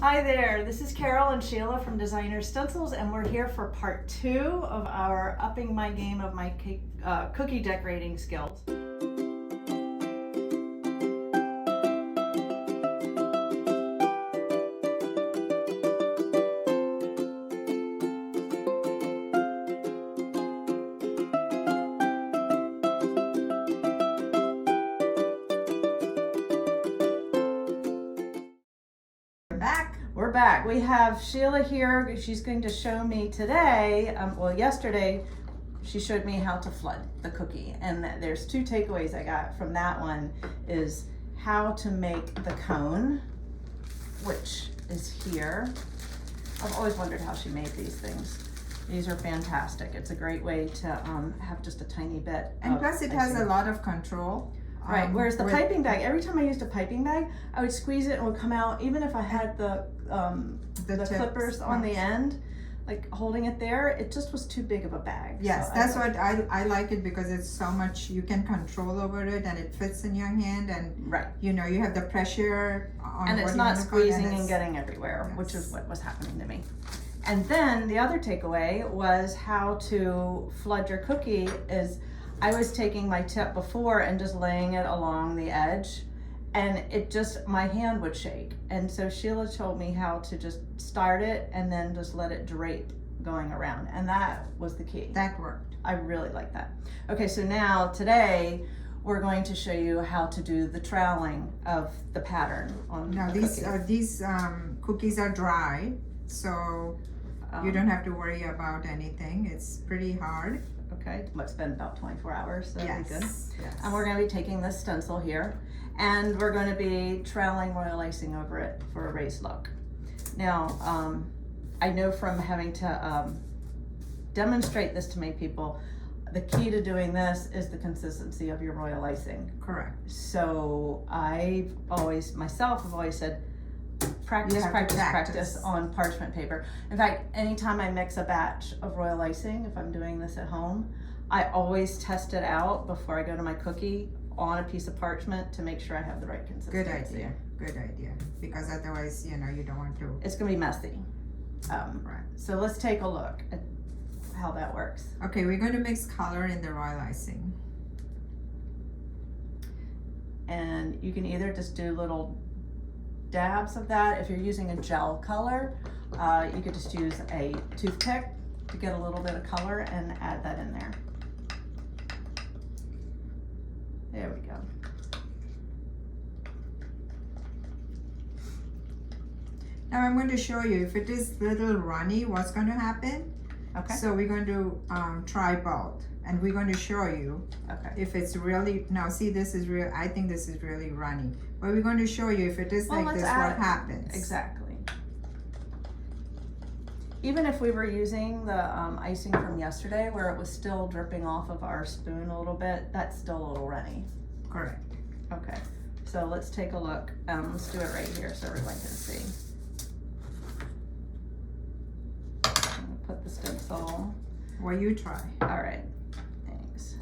Hi there, this is Carol and Shila from Designer Stencils, and we're here for part 2 of our upping my game of my cake, cookie decorating skills. We're back. We have Shila here. She's going to show me today, well yesterday, she showed me how to flood the cookie. And there's 2 takeaways I got from that one is how to make the cone, which is here. I've always wondered how she made these things. These are fantastic. It's a great way to have just a tiny bit. And plus it has a lot of control. Right, whereas the piping bag, every time I used a piping bag, I would squeeze it and it would come out, even if I had the clippers on the end, like holding it there, it just was too big of a bag. Yes, so that's what I like it, because it's so much, you can control over it and it fits in your hand, and right, you know, you have the pressure on, and it's not squeezing and getting everywhere, yes, which is what was happening to me. And then the other takeaway was how to flood your cookie is I was taking my tip before and just laying it along the edge, and it just, my hand would shake. And so Shila told me how to just start it and then just let it drape going around. And that was the key. That worked. I really like that. Okay, so now today we're going to show you how to do the troweling of the pattern on now the these cookies are dry, so you don't have to worry about anything. It's pretty hard. Okay, it's been about 24 hours, so yes, good. Yes. And we're going to be taking this stencil here, and we're going to be troweling royal icing over it for a raised look. Now, I know from having to demonstrate this to many people, the key to doing this is the consistency of your royal icing. Correct. So I've always said, practice on parchment paper. In fact, anytime I mix a batch of royal icing, if I'm doing this at home, I always test it out before I go to my cookie on a piece of parchment to make sure I have the right consistency. Good idea, because otherwise, you know, you don't want to. It's gonna be messy. Right. So let's take a look at how that works. Okay, we're going to mix color in the royal icing. And you can either just do little dabs of that. If you're using a gel color, you could just use a toothpick to get a little bit of color and add that in there. There we go. Now I'm going to show you, if it is little runny, what's going to happen. Okay. So we're going to try both, and we're going to show you if it's really, now see, this is real, I think this is really runny. But we're going to show you if it is like this, what happens. Exactly. Even if we were using the icing from yesterday where it was still dripping off of our spoon a little bit, that's still a little runny. Correct. Okay, so let's take a look. Let's do it right here so everyone can see. I'm gonna put the stencil. Well, you try. All right, thanks.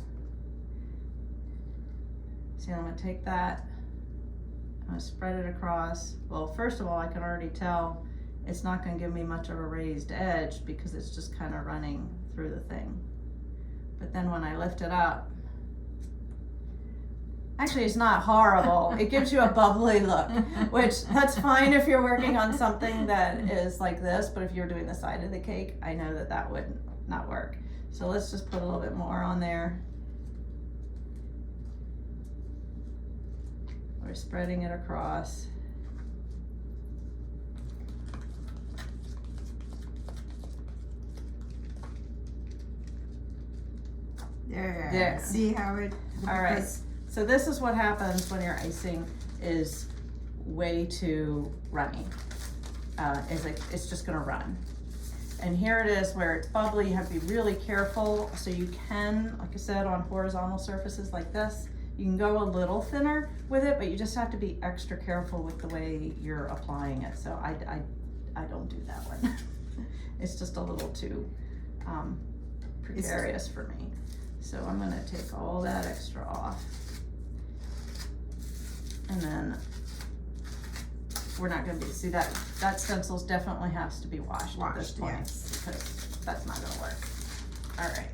So I'm gonna take that, I'm gonna spread it across. Well, first of all, I can already tell it's not gonna give me much of a raised edge because it's just kind of running through the thing. But then when I lift it up, actually it's not horrible. It gives you a bubbly look, which that's fine if you're working on something that is like this, but if you're doing the side of the cake, I know that that would not work. So let's just put a little bit more on there. We're spreading it across. There. See how it. All right. So this is what happens when your icing is way too runny. It's just gonna run. And here it is where it's bubbly. You have to be really careful. So you can, like I said, on horizontal surfaces like this, you can go a little thinner with it, but you just have to be extra careful with the way you're applying it. So I don't do that one. It's just a little too precarious for me. So I'm gonna take all that extra off. And then we're not gonna be, see that stencils definitely has to be washed at this point, yes. because that's not gonna work. All right.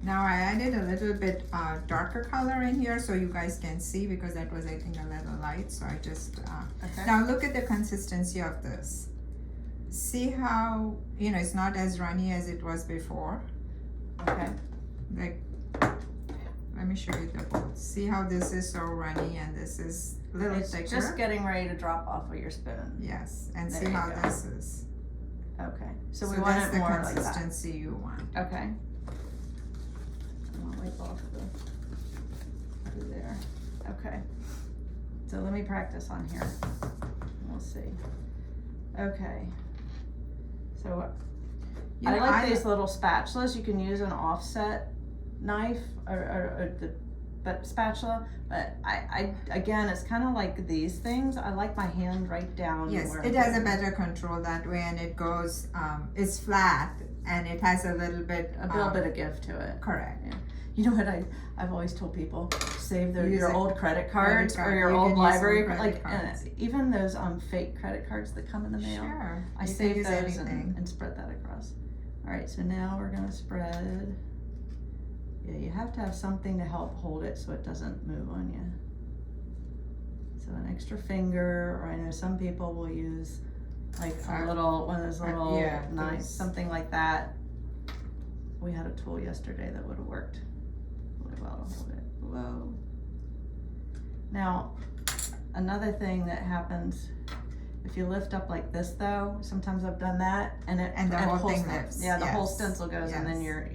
Now I added a little bit darker color in here so you guys can see, because that was, I think, a little light, so I just, Okay. now look at the consistency of this. See how, you know, it's not as runny as it was before. Okay. Like, let me show you the both. See how this is so runny and this is a little It's thicker? just getting ready to drop off of your spoon. Yes, and There see you how go. this is. Okay, so we So want that's it the more like that. consistency you want. Okay. I'll wipe off through there. Okay. So let me practice on here. We'll see. Okay. So You I know, like these little spatulas. You can use an offset knife or spatula, but I again, it's kind of like these things. I like my hand right down. Yes, where it I'm has a going. better control that way, and it goes, it's flat, and it has a little bit of give to it. Correct. Yeah. You know what I've always told people, save your old credit cards card. or your You old can use library, some credit like cards. even those fake credit cards that come in the mail. Sure. I You can save use those anything. and spread that across. All right, so now we're gonna spread. Yeah, you have to have something to help hold it so it doesn't move on you. So an extra finger, or I know some people will use like a little, one of those little knives, something like that. We had a tool yesterday that would have worked really well to hold it. Whoa. Now, another thing that happens, if you lift up like this though, sometimes I've done that, and the whole whole thing lifts. Yeah, the whole Yes. stencil goes, and then Yes.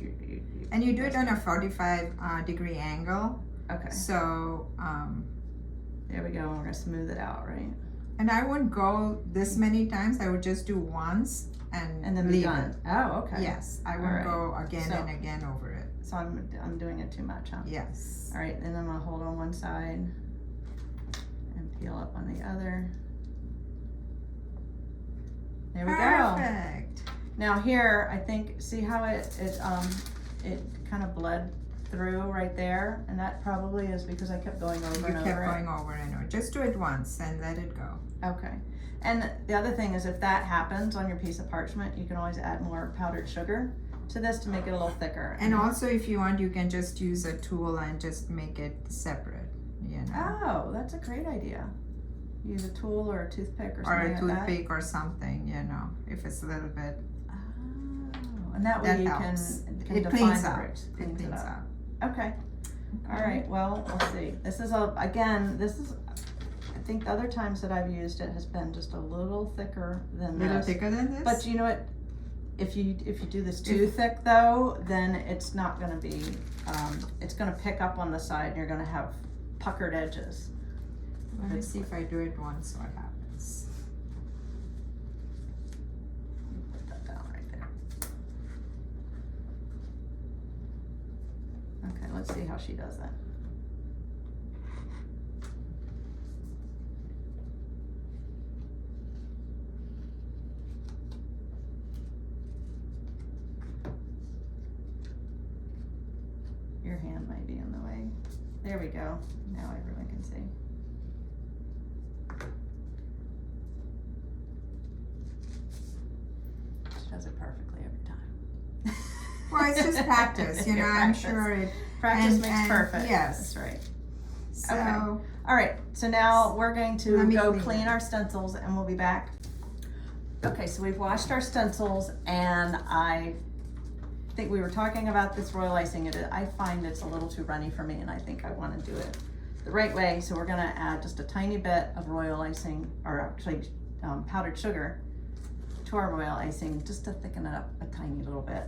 and you do it on a 45 degree angle. Okay. So, There we go, and we're gonna smooth it out, right? and I wouldn't go this many times. I would just do once and then be leave done. it. Oh, okay. Yes, I wouldn't go again So- and again over it. So I'm doing it too much, huh? Yes. All right, then I'm gonna hold on one side and peel up on the other. There we go. Perfect. Now here, I think, see how it kind of bled through right there, and that probably is because I kept going over and You over kept it. going over and over. Just do it once and let it go. Okay. And the other thing is, if that happens on your piece of parchment, you can always add more powdered sugar to this to make it a little thicker. And also, if you want, you can just use a tool and just make it separate, you know. Oh, that's a great idea. Use a tool or a toothpick or Or something a like that. toothpick or something, you know, if it's a little bit. Oh, and that way That you helps. can It define cleans the up. roots. It Cleans it cleans up. up. Okay. All right. Well, we'll see. This is again. This is. I think the other times that I've used it has been just a little thicker than A little this. thicker than this? But you know what? If you do this too thick though, then it's not going to be. It's going to pick up on the side, and you're going to have puckered edges. Let me see if I do it once, what happens. Put that down right there. Okay, let's see how she does that. Your hand might be in the way. There we go. Now everyone can see. She does it perfectly every time. Well, it's just practice, you know, I'm Practice. sure it. Practice and- makes and perfect. yes. That's right. So, All right, so now we're going to Let me go clean clean it. our stencils and we'll be back. Okay, so we've washed our stencils, and I think we were talking about this royal icing. I find it's a little too runny for me, and I think I want to do it the right way. So we're gonna add just a tiny bit of royal icing, or actually powdered sugar, to our royal icing, just to thicken it up a tiny little bit.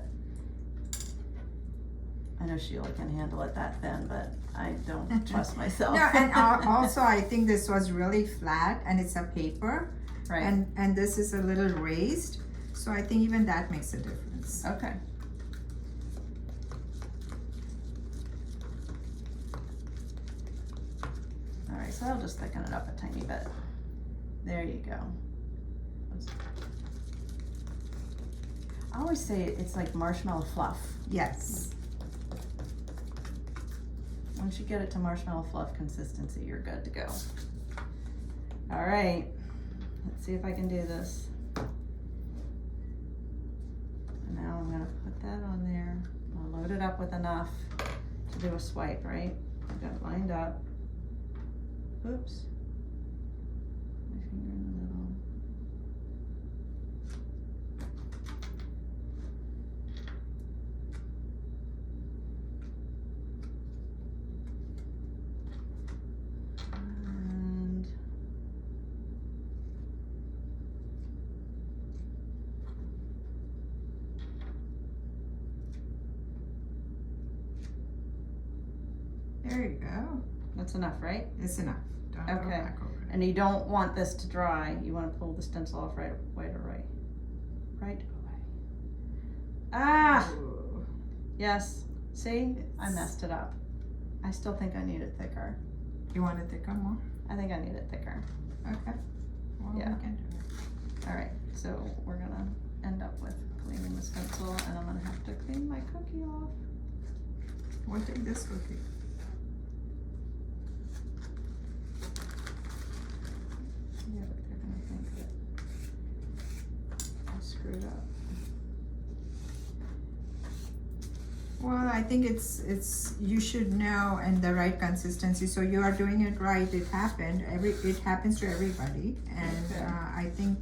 I know Sheila can handle it that thin, but I don't trust myself. no, and also I think this was really flat, and it's a paper, Right. and this is a little raised, so I think even that makes a difference. Okay. All right, so I'll just thicken it up a tiny bit. There you go. I always say it's like marshmallow fluff. Yes. Once you get it to marshmallow fluff consistency, you're good to go. All right, let's see if I can do this. And now I'm gonna put that on there. I'll load it up with enough to do a swipe, right? I've got it lined up. Oops. My finger in the middle. And there you go. that's enough, right? It's enough. Don't go Okay. back over it. And you don't want this to dry. You want to pull the stencil off right away. Right away. Ah! Ooh. Yes. See? I messed it up. I still think I need it thicker. You want it thicker more? I think I need it thicker. Okay. Well, Yeah. we can do it. All right. So we're gonna end up with cleaning the stencil, and I'm gonna have to clean my cookie off. We'll take this cookie. Yeah, but they're gonna think that I screwed up. Well, I think it's you should know and the right consistency. So you are doing it right. It happened. It happens to everybody, and Okay. I think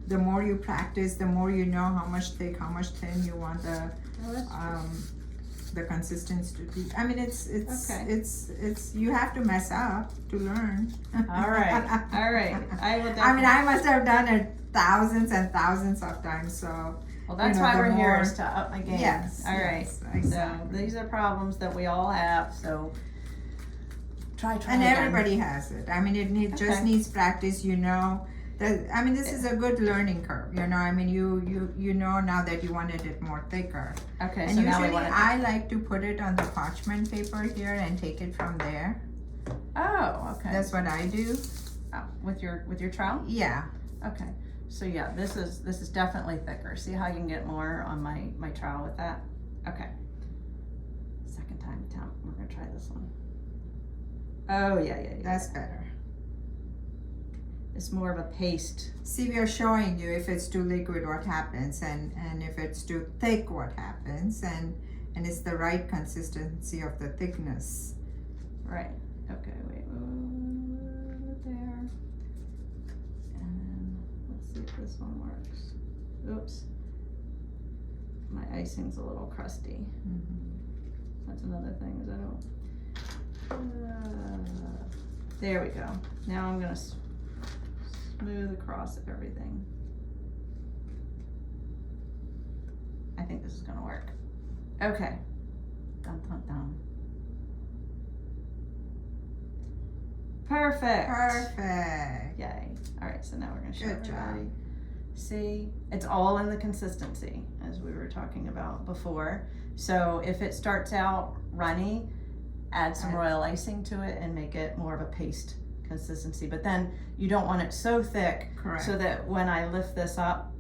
the more you practice, the more you know how much thick, how much thin you want Oh, that's the consistency to be. I mean, it's Okay. it's you have to mess up to learn. All right. All right. I will definitely. I mean, I must have done it thousands and thousands of times. So Well, that's you know, why the we're here, more- is to up my game. yes. All right. yes, So exactly. these are problems that we all have. So try And again. everybody has it. I mean, just Okay. needs practice. You know that. I mean, this is a good learning curve. You know, I mean, you know now that you wanted it more thicker. Okay. And So now we usually, want to. I like to put it on the parchment paper here and take it from there. Oh, okay. That's what I do. Oh, with your trowel. Yeah. Okay. So yeah, this is definitely thicker. See how you can get more on my trowel with that? Okay. Second time attempt. We're gonna try this one. Oh yeah. That's better. It's more of a paste. See, we are showing you if it's too liquid, what happens, and if it's too thick, what happens, and it's the right consistency of the thickness. Right. Okay. Wait. There. And then let's see if this one works. Oops. My icing's a little crusty. That's another thing is I don't. There we go. Now I'm gonna smooth across everything. I think this is gonna work. Okay. Dun dun dun. Perfect. Perfect. Yay. All right, so now we're gonna show Good job. everybody. See, it's all in the consistency as we were talking about before. So if it starts out runny, add some royal icing to it and make it more of a paste consistency. But then you don't want it so thick. Correct. So that when I lift this up,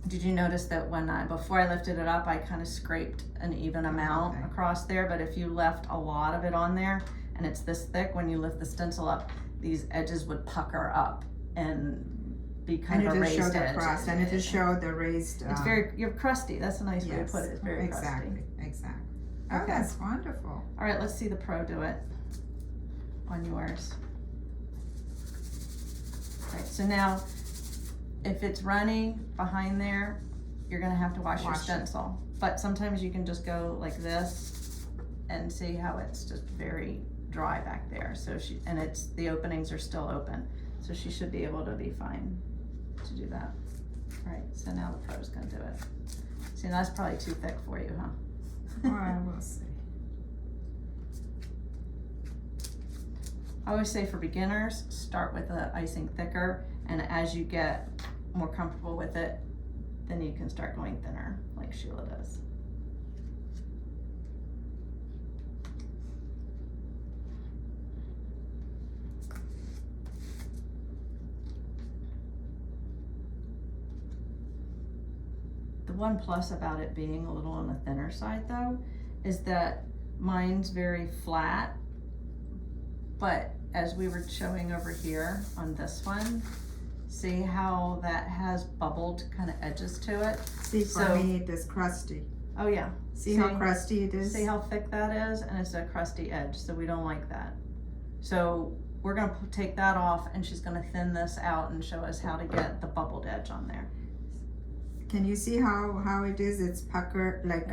did you notice that before I lifted it up, I kind of scraped an even amount across there? But if you left a lot of it on there and it's this thick, when you lift the stencil up, these edges would pucker up and be kind of a raised show the edge. crust, and it'll show the raised. It's you're crusty. That's a nice way to put it. It's very exactly, crusty. exactly. Oh, Okay. that's wonderful. All right, let's see the pro do it on yours. All right, so now if it's running behind there, you're gonna have to wash your Wash it. stencil. But sometimes you can just go like this and see how it's just very dry back there. So the openings are still open. So she should be able to be fine to do that. All right, so now the pro's gonna do it. See, that's probably too thick for you, huh? Well, we'll see. I always say for beginners, start with the icing thicker, and as you get more comfortable with it, then you can start going thinner, like Sheila does. The one plus about it being a little on the thinner side though, is that mine's very flat, But as we were showing over here on this one, see how that has bubbled kind of edges to it? See, for me, it is crusty. Oh yeah. See how crusty it is? See how thick that is? And it's a crusty edge, so we don't like that. So we're gonna take that off, and she's gonna thin this out and show us how to get the bubbled edge on there. Can you see how it is? It's puckered, like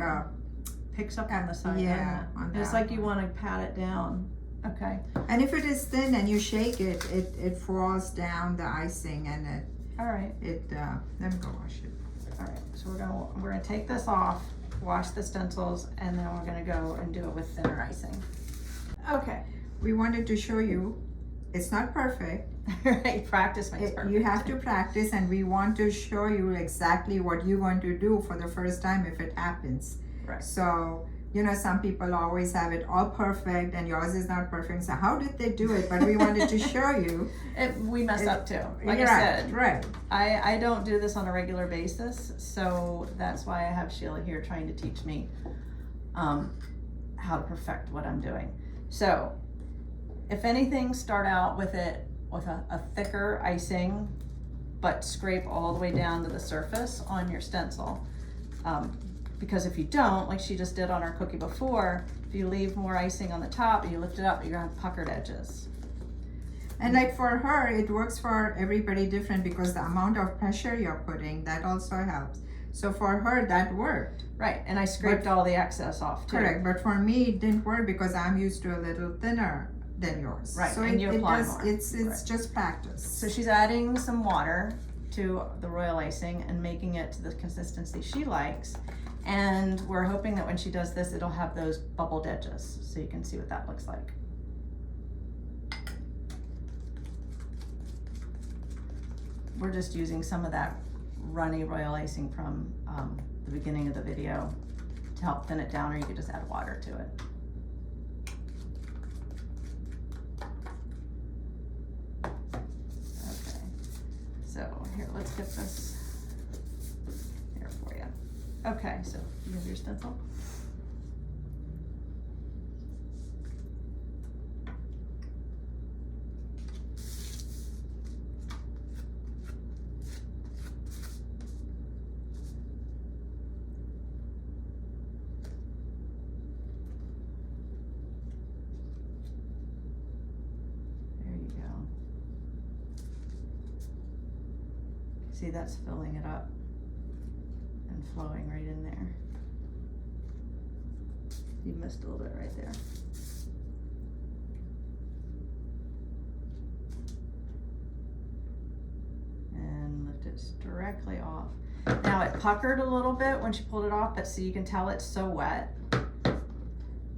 picks up on the side. Yeah, it's like you want to pat it down. Okay. And if it is thin and you shake it, it falls down the icing, and it. All right. Let me go wash it. All right. So we're gonna take this off, wash the stencils, and then we're gonna go and do it with thinner icing. Okay. We wanted to show you. It's not perfect. Right. Practice makes perfect. You have to practice, and we want to show you exactly what you're going to do for the first time if it happens. Right. So, you know, some people always have it all perfect and yours is not perfect. So how did they do it? But we wanted to show you. We mess up too. Like I said, right. I don't do this on a regular basis, so that's why I have Shila here trying to teach me how to perfect what I'm doing. So, if anything, start out with it with a thicker icing, but scrape all the way down to the surface on your stencil. Because if you don't, like she just did on our cookie before, if you leave more icing on the top, you lift it up, you're gonna have puckered edges. And like for her, it works for everybody different because the amount of pressure you're putting, that also helps. So for her, that worked. Right, and I scraped all the excess off too. Correct, but for me, it didn't work because I'm used to a little thinner than yours. Right, so and you apply more. It's right. just practice. So she's adding some water to the royal icing and making it to the consistency she likes. And we're hoping that when she does this, it'll have those bubbled edges, so you can see what that looks like. We're just using some of that runny royal icing from the beginning of the video to help thin it down, or you could just add water to it. Okay, so here, let's get this here for you. Okay, so you have your stencil. There you go. See, that's filling it up and flowing right in there. You missed a little bit right there. And lift it directly off. Now it puckered a little bit when she pulled it off, but see, you can tell it's so wet.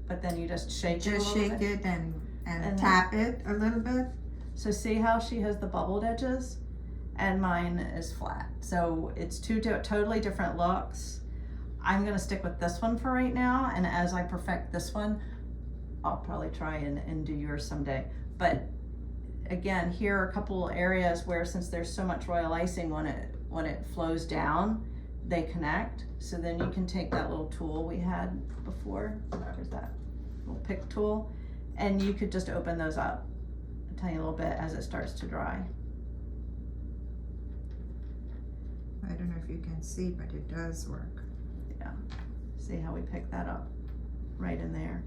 But then you just shake it a little bit. Just shake it and tap it a little bit. So see how she has the bubbled edges? And mine is flat. So it's two totally different looks. I'm gonna stick with this one for right now, and as I perfect this one, I'll probably try and do yours someday. But again, here are a couple areas where, since there's so much royal icing, when it flows down, they connect. So then you can take that little tool we had before, where's that little pick tool, and you could just open those up a tiny little bit as it starts to dry. I don't know if you can see, but it does work. Yeah, see how we pick that up right in there.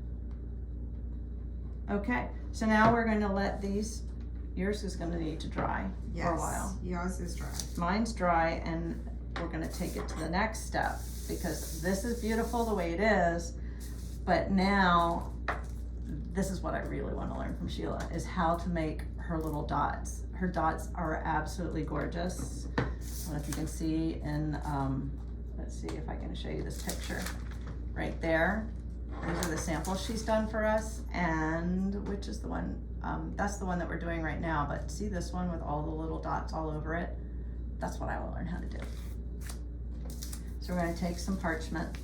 Okay, so now we're going to let these, yours is going to need to dry for a while. Yours is dry. Mine's dry, and we're going to take it to the next step, because this is beautiful the way it is, but now this is what I really want to learn from Shila, is how to make her little dots. Her dots are absolutely gorgeous. I don't know if you can see in, let's see if I can show you this picture right there. These are the samples she's done for us, and which is the one, that's the one that we're doing right now, but see this one with all the little dots all over it? That's what I will learn how to do. So we're gonna take some parchment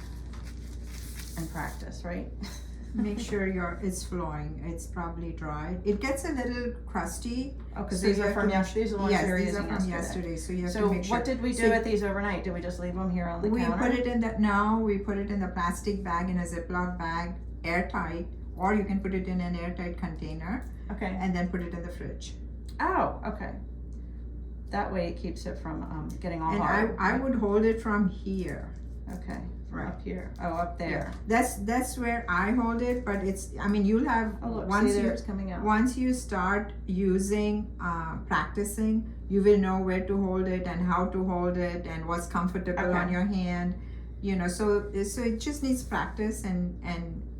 and practice, right? Make sure it's flowing. It's probably dry. It gets a little crusty. Oh, because these are from yesterday. These are the ones we were using yesterday. Yes, these are from yesterday. So you have to make sure. So what did we do with these overnight? Did we just leave them here on the counter? We put it in the plastic bag, in a Ziploc bag, airtight, or you can put it in an airtight container. Okay. And then put it in the fridge. Oh, okay. That way it keeps it from getting all and hard. I would hold it from here. Okay. Right. Up here. Oh, up there. Yeah. That's where I hold it, but it's, I mean, you'll have, Oh, look, once see there, you, it's coming out. once you start using, practicing, you will know where to hold it and how to hold it and what's comfortable on your hand. You know, so it just needs practice and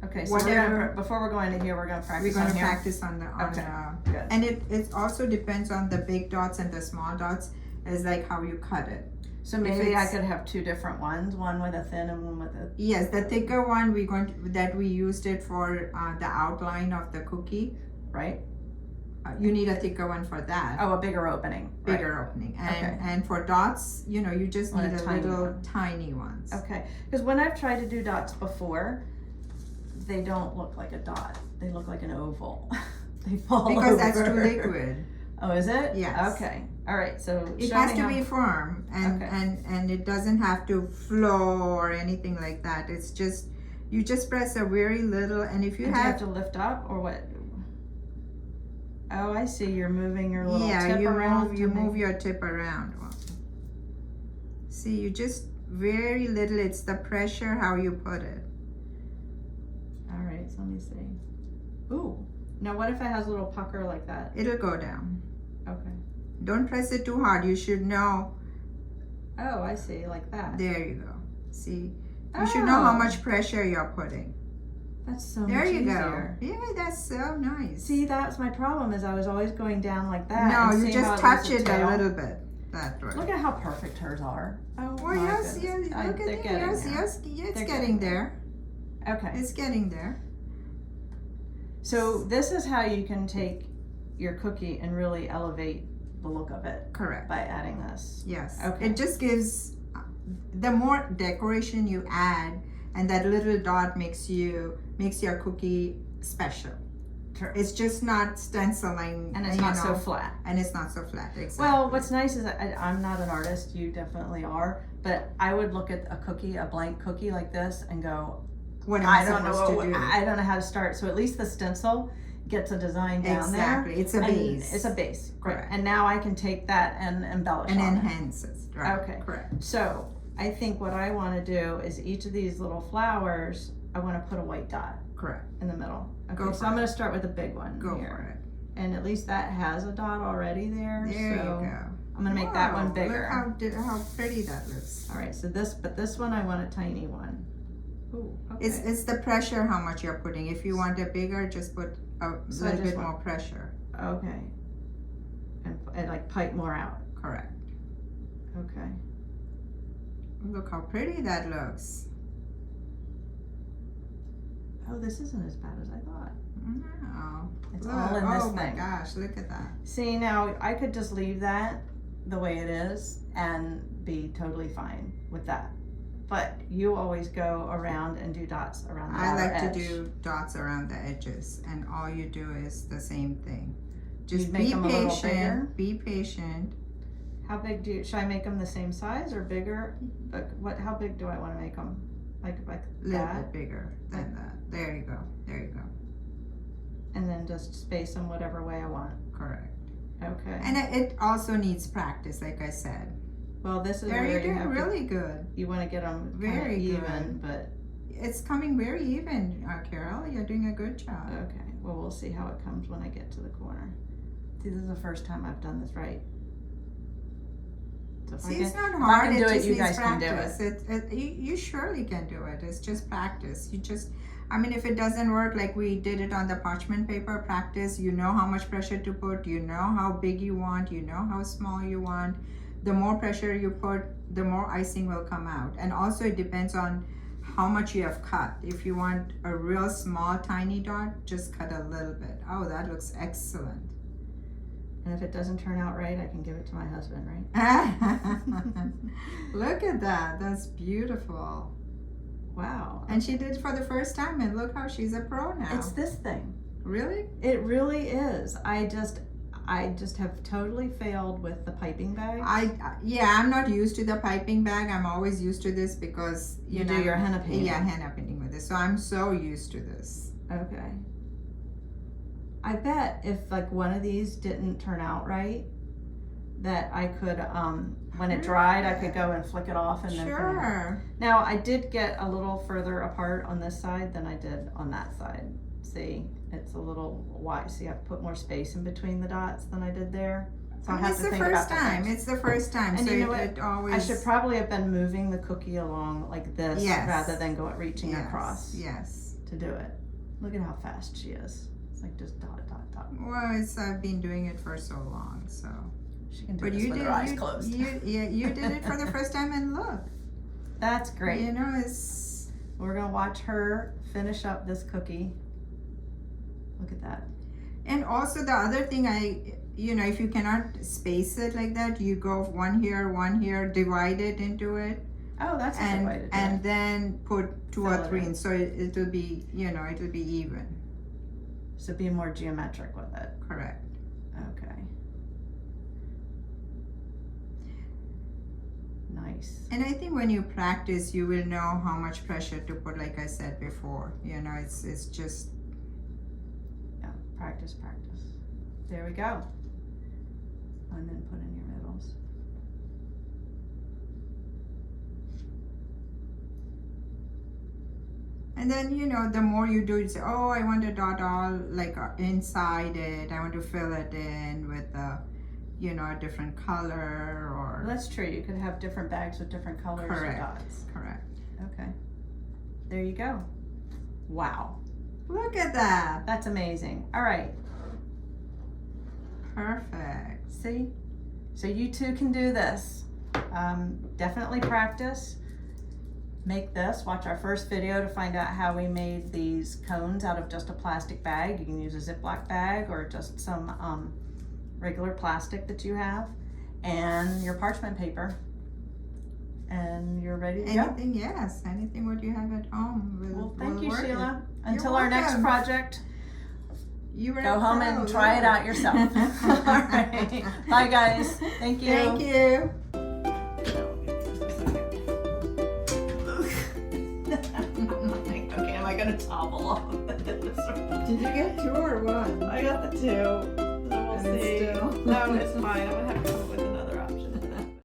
okay, so whatever. Before we're going to here, we're going to practice We're going on to here. practice on the, Okay, good. and it also depends on the big dots and the small dots, is like how you cut it. So maybe I could have two different ones, one with a thin and one with a... Yes, the thicker one that we used it for the outline of the cookie. Right? You need a thicker one for that. Oh, a bigger opening. Bigger opening. And Okay. and for dots, you know, you just need a little tiny ones. Okay, because when I've tried to do dots before, they don't look like a dot. They look like an oval. They fall Because over. that's too liquid. Oh, is it? Yes. Okay. All right. So It show has me to how- be firm and, Okay. and it doesn't have to flow or anything like that. It's just, you just press a very little, and if you And do you have have to lift up or what? Oh, I see. You're moving your little yeah, tip you around. move, you move your tip around. See, you just very little. It's the pressure how you put it. All right. So let me see. Ooh. Now, what if it has a little pucker like that? It'll go down. Okay. Don't press it too hard. You should know. Oh, I see. Like that. There you go. See, you should know how Oh. much pressure you're putting. That's so There much you easier. go. Yeah, that's so nice. See, that's my problem. Is I was always going down like that. no, and you seeing how just leaves touch the it tail. a little bit. That way. Look at how perfect hers are. Oh Well, my yes, goodness. yes. Look They're at it. getting Yes, there. yes, yeah, it's They're getting getting there. Okay. It's getting there. So this is how you can take your cookie and really elevate the look of it Correct. by adding this. Yes. Okay. It just gives, the more decoration you add, and that little dot makes your cookie special. Sure. It's just not stenciling, And it's you not so know, flat. and it's not so flat. Exactly. Well, what's nice is that I'm not an artist. You definitely are. But I would look at a cookie, a blank cookie like this, and go, what am I don't supposed know. to do? I don't know how to start. So at least the stencil gets a design down Exactly. there. It's a and base. It's a base. Right. Correct. And now I can take that and embellish And on it. enhance it. Right. Okay. Correct. So I think what I want to do is each of these little flowers, I want to put a white dot Correct. in the middle. Okay, Go so for I'm it. going to start with a big one Go here. for it. And at least that has a dot already there. There so you go. I'm going to make that one Wow, bigger. Look how pretty that looks. All right, so this one I want a tiny one. Ooh, okay. It's the pressure how much you're putting. If you want it bigger, just put a So I little just bit want- more pressure. Okay. And like pipe more out. Correct. Okay. Look how pretty that looks. Oh, this isn't as bad as I thought. Wow. It's Look, all in this oh my thing. gosh, look at that. See, now I could just leave that the way it is and be totally fine with that. But you always go around and do dots around the I outer like edge. to do dots around the edges, and all you do is the same thing. Just You make be them a little bigger? patient. Be patient. How big should I make them the same size or bigger? Like how big do I want to make them? Like A little that? bit bigger than that. There you go. There you go. And then just space them whatever way I want. Correct. Okay. And it also needs practice, like I said. Well, this is There where you're you doing have really good. you want to get them Very even, but It's coming very even, Carol. You're doing a good job. okay. Well, we'll see how it comes when I get to the corner. See, this is the first time I've done this right. So if See, I it's can, not hard. do It it, just you needs guys can do practice. You surely can do it. It's just practice. I mean, if it doesn't work like we did it on the parchment paper, practice. You know how much pressure to put. You know how big you want. You know how small you want. The more pressure you put, the more icing will come out. And also it depends on how much you have cut. If you want a real small, tiny dot, just cut a little bit. Oh, that looks excellent. And if it doesn't turn out right, I can give it to my husband, right? Look at that. That's beautiful. Wow. And she did it for the first time, and look how she's a pro now. It's this thing. Really? It really is. I just have totally failed with the piping bag. Yeah, I'm not used to the piping bag. I'm always used to this because You do your henna painting. Yeah, henna painting with this. So I'm so used to this. Okay. I bet if like one of these didn't turn out right, that I could, when it dried, I could go and flick it off and then. Sure. Now I did get a little further apart on this side than I did on that side. See, it's a little wide. See, I put more space in between the dots than I did there. So I have It's to the think first about time. that. It's the first time. And so you know it always. I should probably have been moving the cookie along like this Yes. rather than reaching Yes, across Yes. to do it. Look at how fast she is. It's like just dot, dot, dot. Well, I've been doing it for so long, so. She can do But this you with did. her eyes closed. You did it for the first time, and look. That's great. You know, it's. We're gonna watch her finish up this cookie. Look at that. And also the other thing, if you cannot space it like that, you go one here, divide it into it, Oh, that's a good way to do and it. then put two Fill or it three in. in, so it'll be, it'll be even. So be more geometric with it. Correct. Okay. Nice. And I think when you practice, you will know how much pressure to put, like I said before. It's just. Yeah, practice, practice. There we go. And then put in your middles. And then, the more you do, you say, oh, I want to dot all like inside it. I want to fill it in with a different color or. Well, that's true. You could have different bags with different colors Correct. or dots. Correct. Okay. There you go. Wow. Look at that. That's amazing. All right. Perfect. See? So you too can do this. Definitely practice. Make this. Watch our first video to find out how we made these cones out of just a plastic bag. You can use a Ziploc bag or just some regular plastic that you have and your parchment paper. And you're ready to go. Anything what you have at home will. Well, thank you, work Sheila. it. Until You're our next welcome. project, You were go a home pro, and try it yeah. out yourself. All right. Bye, guys. Thank you. Thank you. Okay, am I gonna topple off of this? Did you get 2 or 1? I got the 2. So we'll And it's see. still- No, it's fine. I'm